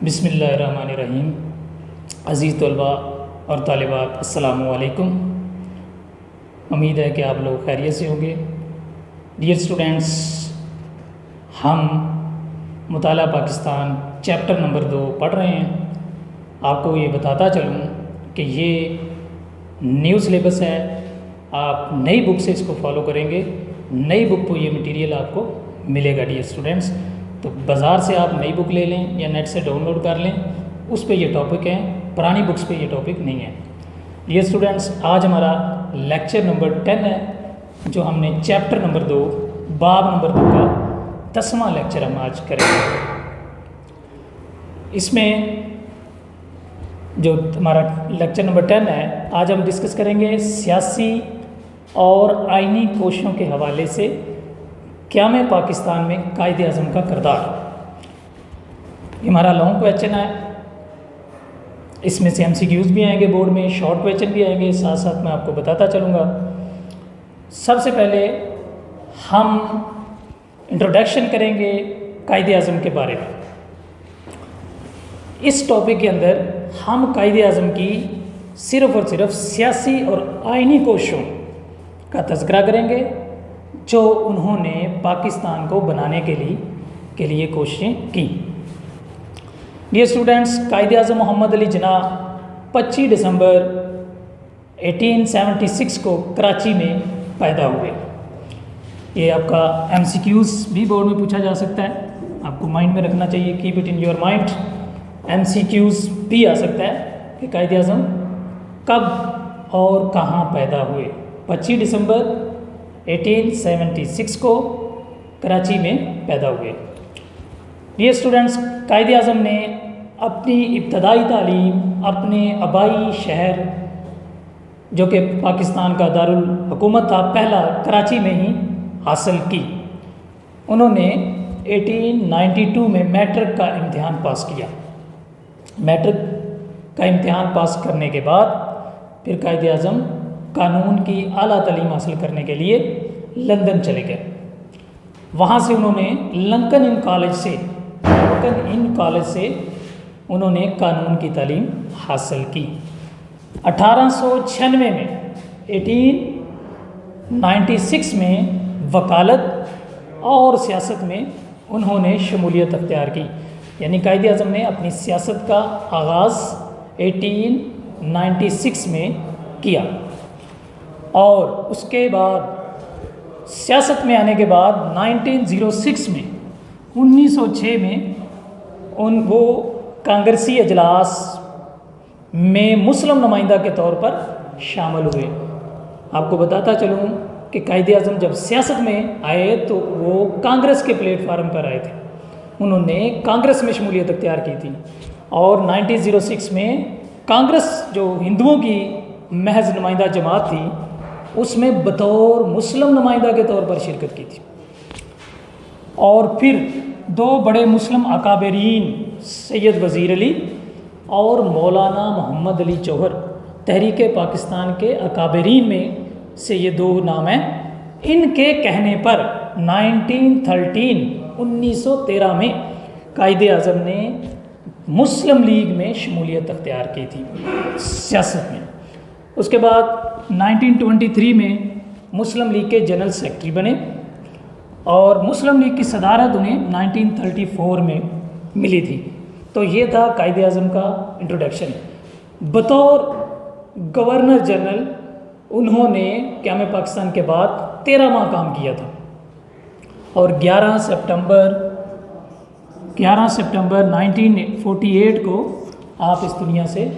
बिस्मिल्लाहिर्रहमानिर्रहीम। अज़ीज़ तलबा और तालिबात, अस्सलामु अलैकुम। उम्मीद है कि आप लोग खैरियत से होंगे। डियर स्टूडेंट्स, हम मुताला पाकिस्तान चैप्टर नंबर 2 पढ़ रहे हैं। आपको ये बताता चलूँ कि ये न्यू सिलेबस है। आप नई बुक से इसको फॉलो करेंगे। नई बुक को ये मटेरियल आपको मिलेगा डियर स्टूडेंट्स। तो बाज़ार से आप नई बुक ले लें या नेट से डाउनलोड कर लें, उस पे ये टॉपिक है। पुरानी बुक्स पे ये टॉपिक नहीं है। डियर स्टूडेंट्स, आज हमारा लेक्चर नंबर 10 है, जो हमने चैप्टर नंबर 2 बाब नंबर 2 का 10वां लेक्चर हम आज करेंगे। इसमें जो हमारा लेक्चर नंबर 10 है, आज हम डिस्कस करेंगे सियासी और आइनी कोशिशों के हवाले से क़याम पाकिस्तान में कायदे आज़म का किरदार। ये हमारा लॉन्ग क्वेश्चन है। इसमें से MCQs भी आएंगे बोर्ड में, शॉर्ट क्वेश्चन भी आएंगे, साथ साथ मैं आपको बताता चलूँगा। सबसे पहले हम इंट्रोडक्शन करेंगे कायदे आज़म के बारे में। इस टॉपिक के अंदर हम कायदे आज़म की सिर्फ़ और सिर्फ सियासी और आइनी कोशिशों का तज़किरा करेंगे, जो उन्होंने पाकिस्तान को बनाने के लिए कोशिशें की। डियर स्टूडेंट्स, कायदे आज़म मोहम्मद अली जिन्ना 25 दिसंबर 1876 को कराची में पैदा हुए। ये आपका MCQs भी बोर्ड में पूछा जा सकता है, आपको माइंड में रखना चाहिए, keep it in your mind. MCQs भी आ सकता है कि कायदे आज़म कब और कहाँ पैदा हुए। 25 दिसंबर 1876 को कराची में पैदा हुए। डियर स्टूडेंट्स, कायदे आज़म ने अपनी इब्तदाई तालीम अपने आबाई शहर, जो कि पाकिस्तान का दारुल हुकूमत था पहला, कराची में ही हासिल की। उन्होंने 1892 में मैट्रिक का इम्तिहान पास किया। मैट्रिक का इम्तिहान पास करने के बाद फिर कायदे आज़म कानून की आला तालीम हासिल करने के लिए लंदन चले गए। वहाँ से उन्होंने लंकन इन कॉलेज से उन्होंने कानून की तालीम हासिल की। 1896 में 1896 में वकालत और सियासत में उन्होंने शमूलियत अख्तियार की। यानी कायदे आज़म ने अपनी सियासत का आगाज़ 1896 में किया और उसके बाद सियासत में आने के बाद 1906 में 1906 में वो कांग्रेसी अजलास में मुस्लिम नुमाइंदा के तौर पर शामिल हुए। आपको बताता चलूँ कि कायदे आज़म जब सियासत में आए तो वो कांग्रेस के प्लेटफार्म पर आए थे। उन्होंने कांग्रेस में शमूलियत अख्तियार की थी और 1906 में कांग्रेस, जो हिंदुओं की महज नुमाइंदा जमात थी, उसमें बतौर मुस्लिम नुमाइंदा के तौर पर शिरकत की थी। और फिर दो बड़े मुस्लिम अकाबरीन, सैयद वज़ीर अली और मौलाना मोहम्मद अली जौहर, तहरीक पाकिस्तान के अकाबरीन में से ये दो नाम हैं। इनके कहने पर 1913 में कायदे आज़म ने मुस्लिम लीग में शमूलियत अख्तियार की थी सियासत में। उसके बाद 1923 में मुस्लिम लीग के जनरल सेक्रेटरी बने और मुस्लिम लीग की सदारत उन्हें 1934 में मिली थी। तो ये था कायदे आज़म का इंट्रोडक्शन। बतौर गवर्नर जनरल उन्होंने क़याम पाकिस्तान के बाद 13 माह काम किया था और 11 सितंबर 1948 को आप इस दुनिया से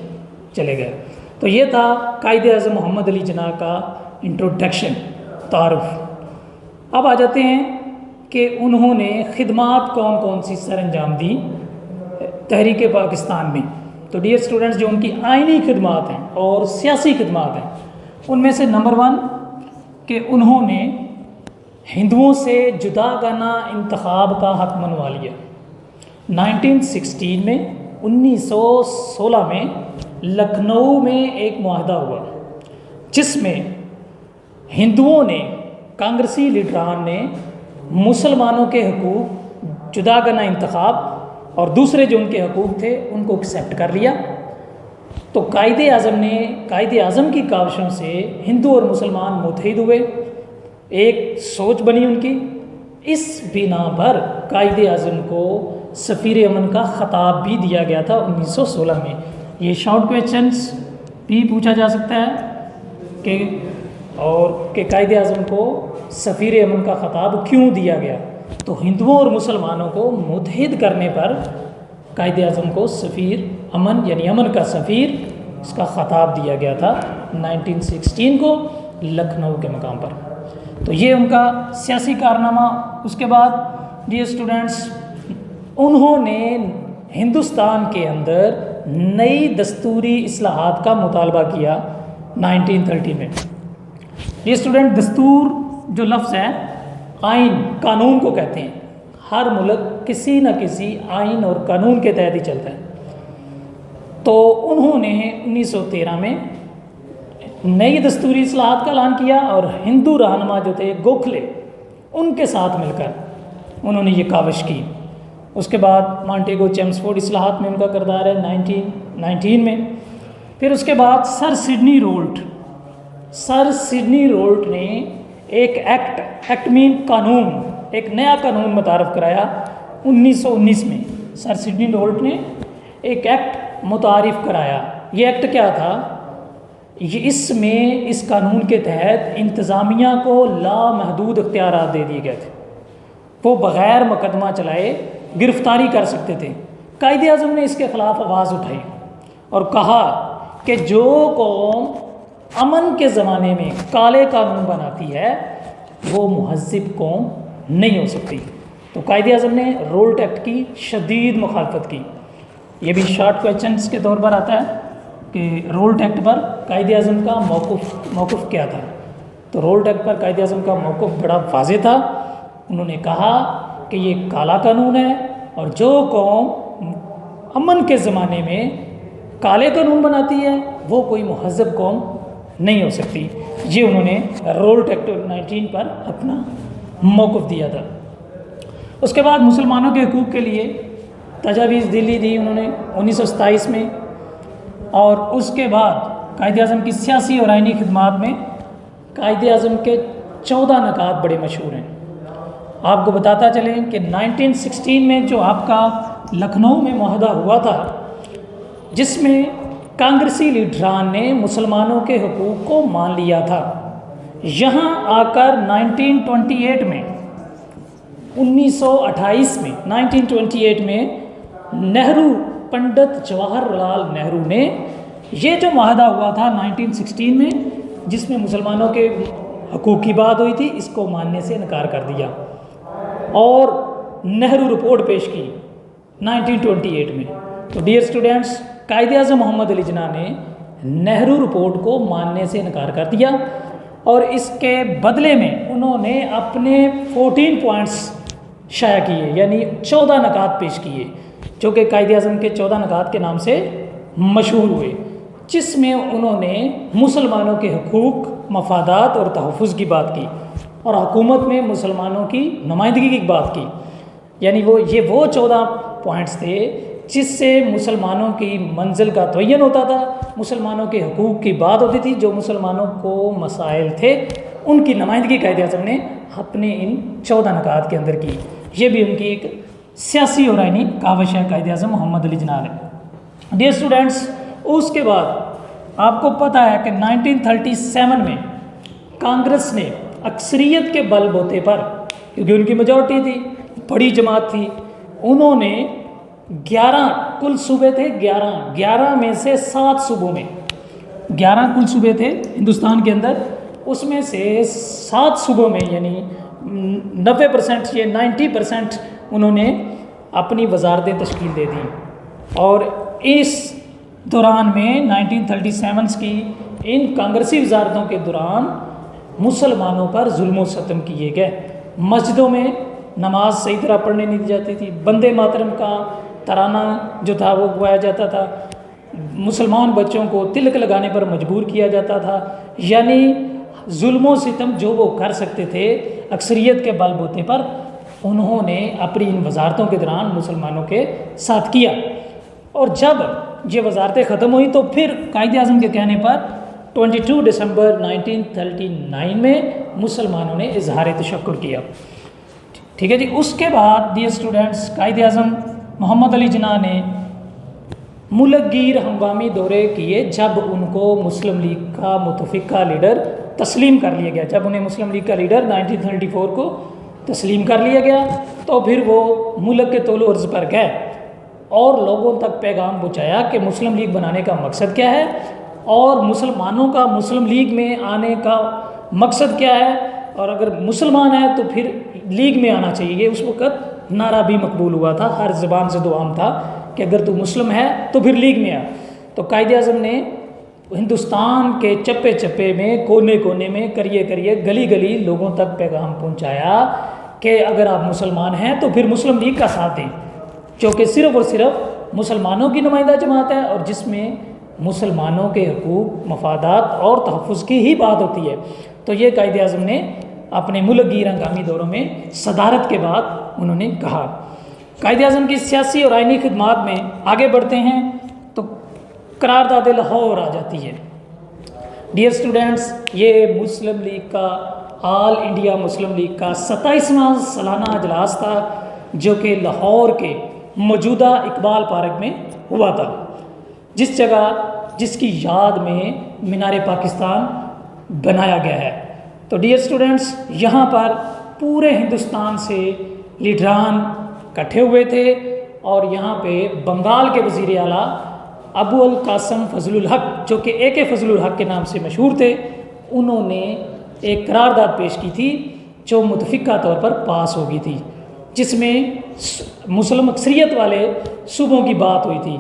चले गए। तो ये था कायदे आज़म मोहम्मद अली जिन्ना का इंट्रोडक्शन, तारुफ। अब आ जाते हैं कि उन्होंने खिदमात कौन कौन सी सर अंजाम दी तहरीक पाकिस्तान में। तो डियर स्टूडेंट्स, जो उनकी आइनी खिदमात हैं और सियासी खिदमात हैं, उनमें से नंबर 1 कि उन्होंने हिंदुओं से जुदागाना इंतखाब का हक मनवा लिया। 1916 में 1916 में लखनऊ में एक मुआहदा हुआ जिसमें हिंदुओं ने, कांग्रेसी लीडरान ने मुसलमानों के हकूक़, जुदागाना इंतखाब और दूसरे जो उनके हकूक़ थे उनको एक्सेप्ट कर लिया। तो कायदे आज़म की काविशों से हिंदू और मुसलमान मुत्तहिद हुए, एक सोच बनी उनकी। इस बिना पर कायदे आज़म को सफ़ीर अमन का ख़ताब भी दिया गया था 1916 में। ये शॉर्ट क्वेश्चंस भी पूछा जा सकता है कि कायदे आज़म को सफ़ीर अमन का ख़ताब क्यों दिया गया। तो हिंदुओं और मुसलमानों को मुत्तहिद करने पर कायदे आज़म को सफ़ीर अमन यानी अमन का सफ़ीर इसका ख़ताब दिया गया था 1916 को लखनऊ के मकाम पर। तो ये उनका सियासी कारनामा। उसके बाद डियर स्टूडेंट्स, उन्होंने हिंदुस्तान के अंदर नई दस्तूरी इस्लाहात का मुतालबा किया 1930 में। ये स्टूडेंट, दस्तूर जो लफ्ज़ है आइन कानून को कहते हैं। हर मुल्क किसी न किसी आइन और कानून के तहत ही चलता है। तो उन्होंने 1913 में नई दस्तूरी इस्लाहात का ऐलान किया और हिंदू रहनुमा जो थे गोखले, उनके साथ मिलकर उन्होंने ये काविश की। उसके बाद मॉन्टेगो चेम्सफोर्ड इस्लाहात में उनका किरदार है 1919 में। फिर उसके बाद सर सिडनी रोल्ट ने एक एक्ट मीन कानून, एक नया कानून मुतारफ़ कराया 1919 में। सर सिडनी रोल्ट ने एक एक्ट मुतारिफ़ कराया। ये एक्ट क्या था? ये इस कानून के तहत इंतज़ामिया को लामहदूद इख्तियारात दे दिए गए थे। वो बग़ैर मुकदमा चलाए गिरफ़्तारी कर सकते थे। कायदे आज़म ने इसके ख़िलाफ़ आवाज़ उठाई और कहा कि जो कौम अमन के ज़माने में काले कानून बनाती है वो मुहज़्ज़िब कौम नहीं हो सकती। तो कायदे आज़म ने रोल्ट एक्ट की शदीद मुखालफत की। ये भी शॉर्ट क्वेश्चंस के तौर पर आता है कि रोल्ट एक्ट पर कायदे आज़म का मौक़िफ़ क्या था। तो रोल्ट एक्ट पर कायदे आज़म का मौक़िफ़ बड़ा वाज़ेह था। उन्होंने कहा कि ये काला कानून है और जो कौम अमन के ज़माने में काले कानून बनाती है वो कोई मुहज़्ज़ब कौम नहीं हो सकती। ये उन्होंने रोल्ट एक्ट 19 पर अपना मौक़िफ़ दिया था। उसके बाद मुसलमानों के हकूक़ के लिए तजावीज़ दिल्ली दी उन्होंने 1927 में। और उसके बाद कायदे आज़म की सियासी और आइनी खिदमात में कायदे आज़म के 14 नकात बड़े मशहूर हैं। आपको बताता चलें कि 1916 में जो आपका लखनऊ में मुआहदा हुआ था, जिसमें कांग्रेसी लीडरान ने मुसलमानों के हकूक़ को मान लिया था, यहाँ आकर 1928 में 1928 में पंडित जवाहरलाल नेहरू ने ये जो मुआहदा हुआ था 1916 में, जिसमें मुसलमानों के हकूक़ की बात हुई थी, इसको मानने से इनकार कर दिया और नेहरू रिपोर्ट पेश की 1928 में। तो डियर स्टूडेंट्स, कायदे आज़म मोहम्मद अली जिन्ना ने नेहरू रिपोर्ट को मानने से इनकार कर दिया और इसके बदले में उन्होंने अपने 14 पॉइंट्स शाया किए, यानी 14 नकात पेश किए, जो कि कायदे आज़म के 14 नकात के नाम से मशहूर हुए, जिसमें उन्होंने मुसलमानों के हकूक़, मफादात और तहफ़्फ़ुज़ की बात की और हुकूमत में मुसलमानों की नुमाइंदगी की बात की। यानी वो 14 पॉइंट्स थे जिससे मुसलमानों की मंजिल का तयन होता था, मुसलमानों के हकूक़ की बात होती थी, जो मुसलमानों को मसाइल थे उनकी नुमाइंदगी कायदे आज़म ने अपने इन 14 नकात के अंदर की। ये भी उनकी एक सियासी और आइनी काविश है कायदे आज़म मोहम्मद अली जिन्ना ने। डियर स्टूडेंट्स, उसके बाद आपको पता है कि 1937 में कांग्रेस ने अक्सरियत के बलबूते पर, क्योंकि उनकी मेजॉरिटी थी, बड़ी जमात थी, उन्होंने 11 कुल सूबे थे, 11 में से 7 सूबों में 11 कुल सूबे थे हिंदुस्तान के अंदर, उसमें से 7 सूबों में यानी 90% या 90% उन्होंने अपनी वजारतें तश्कील दे दी। और इस दौरान में 1937 की इन कांग्रेसी वजारतों के दौरान मुसलमानों पर जुल्म सतम किए गए। मस्जिदों में नमाज सही तरह पढ़ने नहीं दी जाती थी, वंदे मातरम का तराना जो था वो गवाया जाता था, मुसलमान बच्चों को तिलक लगाने पर मजबूर किया जाता था। यानी जुल्म सितम जो वो कर सकते थे अक्सरियत के बलबूते पर, उन्होंने अपनी इन वजारतों के दौरान मुसलमानों के साथ किया। और जब ये वजारतें ख़त्म हुई तो फिर कायदे आज़म के कहने पर 22 दिसंबर 1939 में मुसलमानों ने इजहार तशक्कुर किया। ठीक है जी। उसके बाद डियर स्टूडेंट्स, कायदे आज़म मोहम्मद अली जिन्ना ने मुल्कगीर हंगामी दौरे किए जब उनको मुस्लिम लीग का मुतफिका लीडर तस्लीम कर लिया गया। जब उन्हें मुस्लिम लीग का लीडर 1934 को तस्लीम कर लिया गया तो फिर वो मुल्क के तौल अर्ज़ पर गए और लोगों तक पैगाम पहुँचाया कि मुस्लिम लीग बनाने का मकसद क्या है और मुसलमानों का मुस्लिम लीग में आने का मकसद क्या है, और अगर मुसलमान है तो फिर लीग में आना चाहिए। उस वक़्त नारा भी मकबूल हुआ था, हर ज़बान से दुआम था कि अगर तू मुस्लिम है तो फिर लीग में आ। तो कायदे आज़म ने हिंदुस्तान के चप्पे चप्पे में, कोने कोने में, करिए करिए, गली गली लोगों तक पैगाम पहुंचाया कि अगर आप मुसलमान हैं तो फिर मुस्लिम लीग का साथ दें, जो कि सिर्फ़ और सिर्फ मुसलमानों की नुमाइंदा जमात है और जिसमें मुसलमानों के हकूक़, मफादात और तहफ़्फ़ुज़ की ही बात होती है। तो ये कायदे आज़म ने अपने मुल्कगीर हंगामी दौरों में सदारत के बाद उन्होंने कहा। कायदे आज़म की सियासी और आइनी खिदमात में आगे बढ़ते हैं तो करारदाद लाहौर आ जाती है। डियर स्टूडेंट्स, ये मुस्लिम लीग का, ऑल इंडिया मुस्लिम लीग का 27वां सालाना अजलास था जो कि लाहौर के मौजूदा इकबाल पार्क में हुआ था, जिस जगह जिसकी याद में मीनार पाकिस्तान बनाया गया है। तो डियर स्टूडेंट्स, यहाँ पर पूरे हिंदुस्तान से लीडरान इकट्ठे हुए थे और यहाँ पे बंगाल के वज़ीर आला अबू अल कासम फजलुल हक, जो कि ए के फजलुल हक के नाम से मशहूर थे, उन्होंने एक करारदाद पेश की थी जो मुतफिका तौर पर पास हो गई थी, जिसमें मुस्लिम अक्सरियत वाले सूबों की बात हुई थी।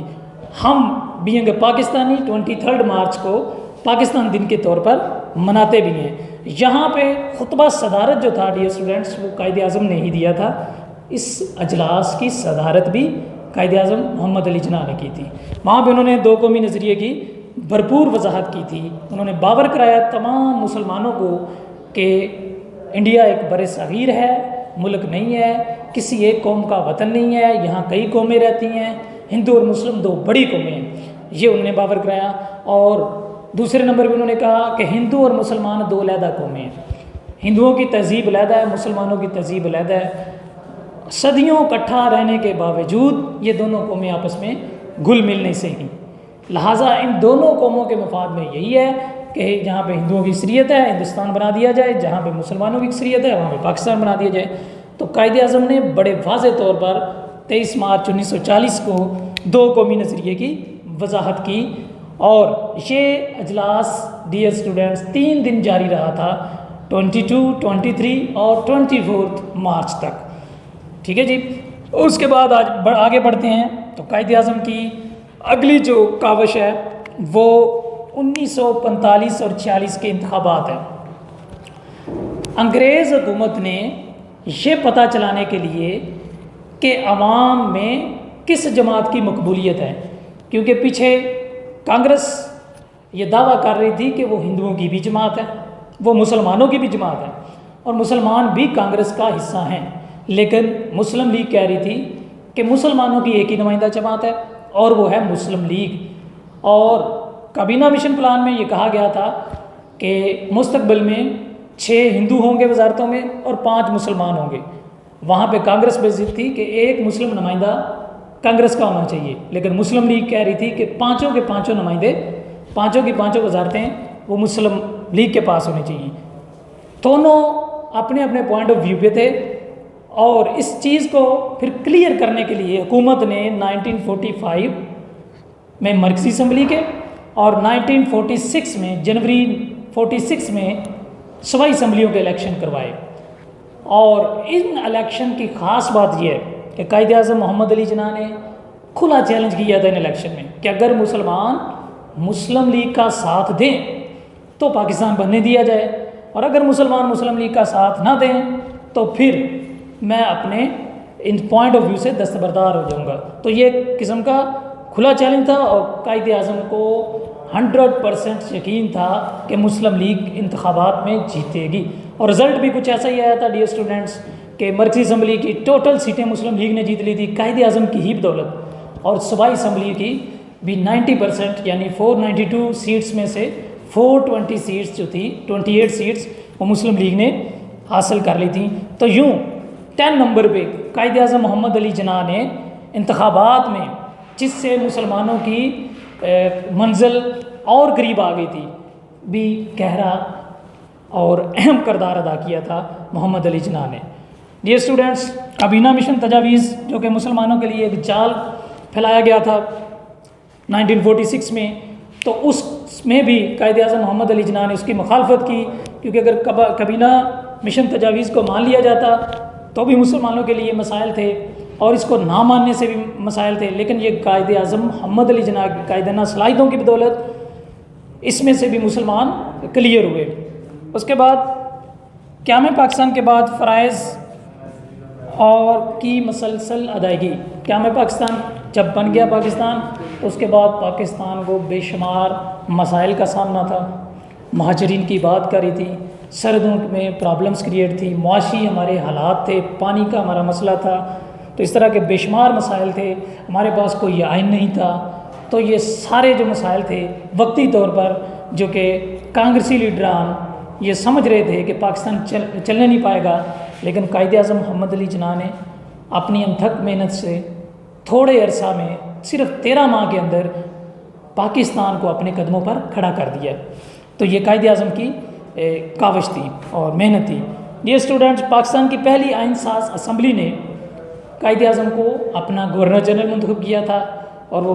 हम बीइंग पाकिस्तानी 23 मार्च को पाकिस्तान दिन के तौर पर मनाते भी हैं। यहाँ पे खुतबा सदारत जो था डियर स्टूडेंट्स, वो कायदे आज़म ने ही दिया था। इस अजलास की सदारत भी कायदे आज़म मोहम्मद अली जिन्ना ने की थी। वहाँ पे उन्होंने दो कौमी नज़रिए की भरपूर वजाहत की थी। उन्होंने बावर कराया तमाम मुसलमानों को कि इंडिया एक बड़े सगीर है, मुल्क नहीं है, किसी एक कौम का वतन नहीं है, यहाँ कई कौमें रहती हैं, हिंदू और मुस्लिम दो बड़ी कौमें हैं, ये उन्होंने बावर कराया। और दूसरे नंबर पर उन्होंने कहा कि हिंदू और मुसलमान दो अलहदा कौमें हैं, हिंदुओं की तहजीब अलहदा है, मुसलमानों की तहजीब अलहदा है। सदियों इकट्ठा रहने के बावजूद ये दोनों कौमें आपस में घुल मिल नहीं सही। लिहाजा इन दोनों कौमों के मफाद में यही है कि जहाँ पे हिंदुओं की अक्सरियत है हिंदुस्तान बना दिया जाए, जहाँ पे मुसलमानों की अक्सरियत है वहाँ पे पाकिस्तान बना दिया जाए। तो कायदे आज़म ने बड़े वाज़े तौर पर 23 मार्च 1940 को दो कौमी नज़रिए की वजाहत की और ये अजलास डियर स्टूडेंट्स 3 दिन जारी रहा था, 22, 23 और 24 मार्च तक। ठीक है जी। उसके बाद आज आगे बढ़ते हैं तो कायदे आज़म की अगली जो काविश है वो 1945 और 46 के इंतखाबात हैं। अंग्रेज़ हुकूमत ने ये पता चलाने के लिए कि अवाम में किस जमात की मकबूलियत है, क्योंकि पीछे कांग्रेस ये दावा कर रही थी कि वो हिंदुओं की भी जमात है, वो मुसलमानों की भी जमात है और मुसलमान भी कांग्रेस का हिस्सा हैं, लेकिन मुस्लिम लीग कह रही थी कि मुसलमानों की एक ही नुमाइंदा जमात है और वो है मुस्लिम लीग। और काबीना मिशन प्लान में ये कहा गया था कि मुस्तकबिल में 6 हिंदू होंगे वजारतों में और 5 मुसलमान होंगे। वहाँ पे कांग्रेस पे जिद थी कि एक मुस्लिम नुमाइंदा कांग्रेस का होना चाहिए, लेकिन मुस्लिम लीग कह रही थी कि पाँचों के पाँचों नुमाइंदे, पाँचों की पाँचों वजारतें वो मुस्लिम लीग के पास होनी चाहिए। दोनों अपने अपने पॉइंट ऑफ व्यू पे थे और इस चीज़ को फिर क्लियर करने के लिए हुकूमत ने 1945 में मरकज़ी असम्बली के और 1946 में जनवरी 46 में सूबाई असम्बलियों के इलेक्शन करवाए। और इन इलेक्शन की ख़ास बात यह है कि कायदे आज़म मोहम्मद अली जिन्ना ने खुला चैलेंज किया था इन इलेक्शन में कि अगर मुसलमान मुस्लिम लीग का साथ दें तो पाकिस्तान बनने दिया जाए और अगर मुसलमान मुस्लिम लीग का साथ ना दें तो फिर मैं अपने इन पॉइंट ऑफ व्यू से दस्तबरदार हो जाऊंगा। तो ये किस्म का खुला चैलेंज था और कायदे आज़म को 100% यकीन था कि मुस्लिम लीग इंतखाबात में जीतेगी और रिज़ल्ट भी कुछ ऐसा ही आया था डियर स्टूडेंट्स कि मरकज़ी असम्बली की टोटल सीटें मुस्लिम लीग ने जीत ली थी कायदे आज़म की ही बदौलत, और सूबाई असम्बली की भी 90% यानी 492 सीट्स में से 420 सीट्स जो थी 28 सीट्स वो मुस्लिम लीग ने हासिल कर ली थी। तो यूँ 10 नंबर पे कायदे आज़म मोहम्मद अली जिन्ना ने इंतखाबात में, जिससे मुसलमानों की मंजिल और करीब आ गई थी, भी गहरा और अहम किरदार अदा किया था मोहम्मद अली जिन्ना ने। डियर स्टूडेंट्स, काबीना मिशन तजावीज़ जो कि मुसलमानों के लिए एक जाल फैलाया गया था 1946 में, तो उसमें भी कायदे आज़म मोहम्मद अली जिन्ना ने उसकी मुखालफत की, क्योंकि अगर काबीना मिशन तजावीज़ को मान लिया जाता तो भी मुसलमानों के लिए मसाइल थे और इसको ना मानने से भी मसाइल थे, लेकिन ये कायदे आज़म मोहम्मद अली जिन्ना की कायदाना सलाहियतों की बदौलत इसमें से भी मुसलमान क्लियर हुए। उसके बाद क़याम पाकिस्तान के बाद फ़राइज़ और की मसलसल अदायगी, क़याम पाकिस्तान जब बन गया पाकिस्तान, तो उसके बाद पाकिस्तान को बेशुमार मसाइल का सामना था। महाजरीन की बात करी थी, सरहदों में प्रॉब्लम्स क्रिएट थी, मुआशी हमारे हालात थे, पानी का हमारा मसला था, तो इस तरह के बेशुमार मसाइल थे। हमारे पास कोई आइन नहीं था। तो ये सारे जो मसाइल थे वक्ती तौर पर, जो कि कांग्रेसी लीडरान ये समझ रहे थे कि पाकिस्तान चलने नहीं पाएगा, लेकिन कायदे आज़म मोहम्मद अली जिन्ना ने अपनी अनथक मेहनत से थोड़े अरसा में सिर्फ 13 माह के अंदर पाकिस्तान को अपने कदमों पर खड़ा कर दिया। तो ये कायदे आज़म की काविश थी और मेहनत थी। ये स्टूडेंट्स, पाकिस्तान की पहली आइन साज असम्बली ने कायदे आज़म को अपना गवर्नर जनरल मुंतखब किया था, और वो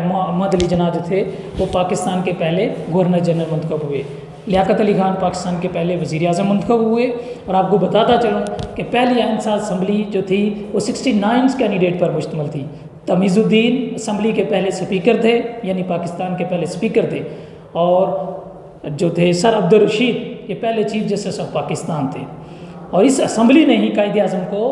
मोहम्मद अली जिन्ना जो थे वो पाकिस्तान के पहले गवर्नर जनरल मुंतखब हुए। लियाकत अली खान पाकिस्तान के पहले वज़ीर आज़म मुंतखब हुए। और आपको बताता चलूँ कि पहली आइन साज असम्बली जो थी वो 69 कैंडिडेट पर मुश्तमिल थी। तमीज़ुद्दीन असम्बली के पहले स्पीकर थे, यानी पाकिस्तान के पहले स्पीकर थे, और जो थे सर अब्दुल रशीद ये पहले चीफ जस्टिस ऑफ पाकिस्तान थे। और इस असम्बली ने ही कायदे आज़म को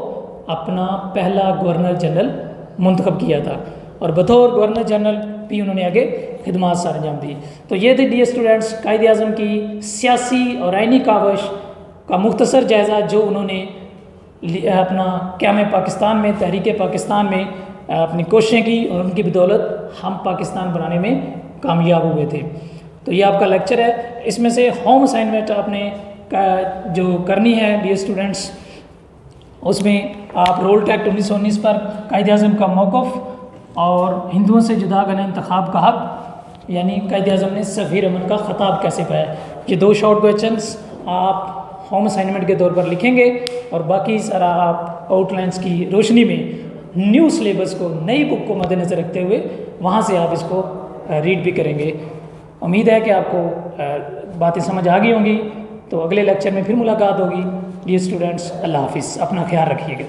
अपना पहला गवर्नर जनरल मुंतखब किया था, और बतौर गवर्नर जनरल भी उन्होंने आगे खिदमात सर अंजाम दी। तो ये थे डियर स्टूडेंट्स कायदे आज़म की सियासी और आइनी काविश का मुख्तसर जायज़ा, जो उन्होंने अपना क़याम पाकिस्तान में, तहरीक पाकिस्तान में अपनी कोशिशें की, और उनकी बदौलत हम पाकिस्तान बनाने में कामयाब हुए थे। तो ये आपका लेक्चर है। इसमें से होम असाइनमेंट आपने जो करनी है डियर स्टूडेंट्स, उसमें आप रोल टैक्ट 1919 पर कायदे आज़म का मौक़िफ़ और हिंदुओं से जुदा गना इंतखाब का हक़, यानी कायदे आज़म ने सफ़ीर अमन का ख़ताब कैसे पाया, ये 2 शॉर्ट क्वेश्चंस आप होम असाइनमेंट के तौर पर लिखेंगे, और बाकी सारा आप आउटलाइंस की रोशनी में न्यू सिलेबस को, नई बुक को मद्देनज़र रखते हुए वहाँ से आप इसको रीड भी करेंगे। उम्मीद है कि आपको बातें समझ आ गई होंगी। तो अगले लेक्चर में फिर मुलाकात होगी। डियर स्टूडेंट्स, अल्लाह हाफ़िज़, अपना ख्याल रखिएगा।